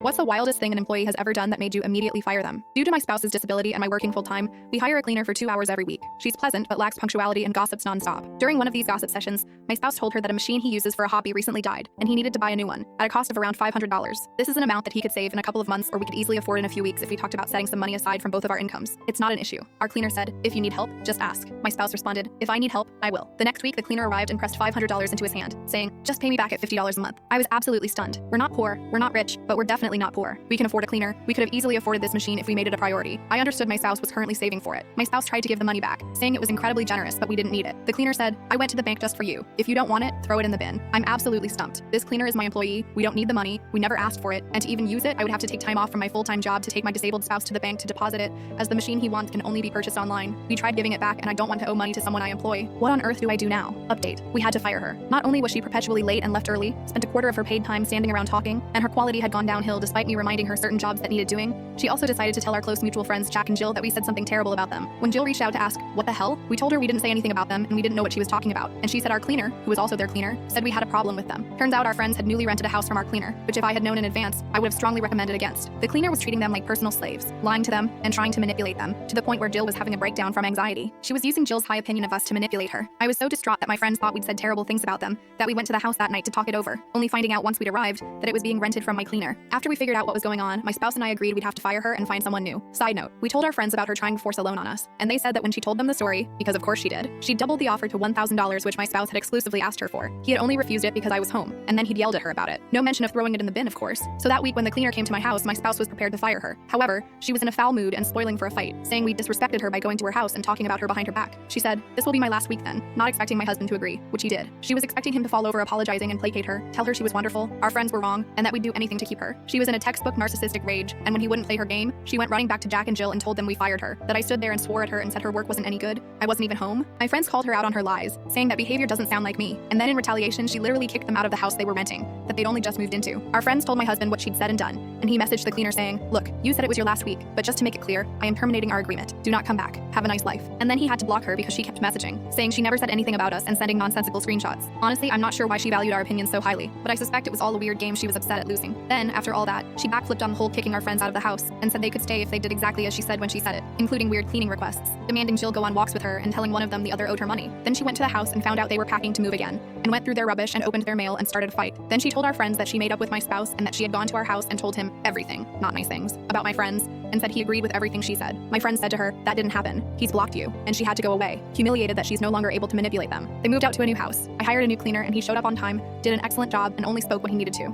What's the wildest thing an employee has ever done that made you immediately fire them? Due to my spouse's disability and my working full-time, we hire a cleaner for 2 hours every week. She's pleasant but lacks punctuality and gossips nonstop. During one of these gossip sessions, my spouse told her that a machine he uses for a hobby recently died, and he needed to buy a new one, at a cost of around $500. This is an amount that he could save in a couple of months, or we could easily afford in a few weeks if we talked about setting some money aside from both of our incomes. It's not an issue. Our cleaner said, "If you need help, just ask." My spouse responded, "If I need help, I will." The next week, the cleaner arrived and pressed $500 into his hand, saying, "Just pay me back at $50 a month." I was absolutely stunned. We're not poor, we're not rich, but we're definitely not poor. We can afford a cleaner. We could have easily afforded this machine if we made it a priority. I understood my spouse was currently saving for it. My spouse tried to give the money back, saying it was incredibly generous, but we didn't need it. The cleaner said, "I went to the bank just for you. If you don't want it, throw it in the bin." I'm absolutely stumped. This cleaner is my employee. We don't need the money. We never asked for it. And to even use it, I would have to take time off from my full-time job to take my disabled spouse to the bank to deposit it, as the machine he wants can only be purchased online. We tried giving it back, and I don't want to owe money to someone I employ. What on earth do I do now? Update. We had to fire her. Not only was she perpetually late and left early, spent a quarter of her paid time standing around talking, and her quality had gone downhill despite me reminding her certain jobs that needed doing, she also decided to tell our close mutual friends Jack and Jill that we said something terrible about them. When Jill reached out to ask, "What the hell?" we told her we didn't say anything about them and we didn't know what she was talking about. And she said our cleaner, who was also their cleaner, said we had a problem with them. Turns out our friends had newly rented a house from our cleaner, which if I had known in advance, I would have strongly recommended against. The cleaner was treating them like personal slaves, lying to them, and trying to manipulate them, to the point where Jill was having a breakdown from anxiety. She was using Jill's high opinion of us to manipulate her. I was so distraught that my friends thought we'd said terrible things about them, that we went to the house that night to talk it over, only finding out once we'd arrived that it was being rented from my cleaner. After we figured out what was going on, my spouse and I agreed we'd have to fire her and find someone new. Side note, we told our friends about her trying to force a loan on us, and they said that when she told them the story, because of course she did, she doubled the offer to $1,000, which my spouse had exclusively asked her for. He had only refused it because I was home, and then he'd yelled at her about it. No mention of throwing it in the bin, of course. So that week when the cleaner came to my house, my spouse was prepared to fire her. However, she was in a foul mood and spoiling for a fight, saying we disrespected her by going to her house and talking about her behind her back. She said, "This will be my last week then," not expecting my husband to agree, which he did. She was expecting him to fall over apologizing and placate her, tell her she was wonderful, our friends were wrong, and that we'd do anything to keep her. She was in a textbook narcissistic rage, and when he wouldn't play her game, she went running back to Jack and Jill and told them we fired her, that I stood there and swore at her and said her work wasn't any good. I wasn't even home. My friends called her out on her lies, saying that behavior doesn't sound like me, and then in retaliation she literally kicked them out of the house they were renting, that they'd only just moved into. Our friends told my husband what she'd said and done, and he messaged the cleaner saying, "Look, you said it was your last week, but just to make it clear, I am terminating our agreement. Do not come back. Have a nice life." And then he had to block her because she kept messaging, saying she never said anything about us and sending nonsensical screenshots. Honestly, I'm not sure why she valued our opinions so highly, but I suspect it was all a weird game she was upset at losing. Then, after all that, she backflipped on the whole kicking our friends out of the house, and said they could stay if they did exactly as she said when she said it, including weird cleaning requests, demanding Jill go on walks with her and telling one of them the other owed her money. Then she went to the house and found out they were packing to move again, and went through their rubbish and opened their mail and started a fight. Then she told our friends that she made up with my spouse and that she had gone to our house and told him everything, not nice things, about my friends, and said he agreed with everything she said. My friends said to her, "That didn't happen. He's blocked you," and she had to go away, humiliated that she's no longer able to manipulate them. They moved out to a new house. I hired a new cleaner and he showed up on time, did an excellent job, and only spoke when he needed to.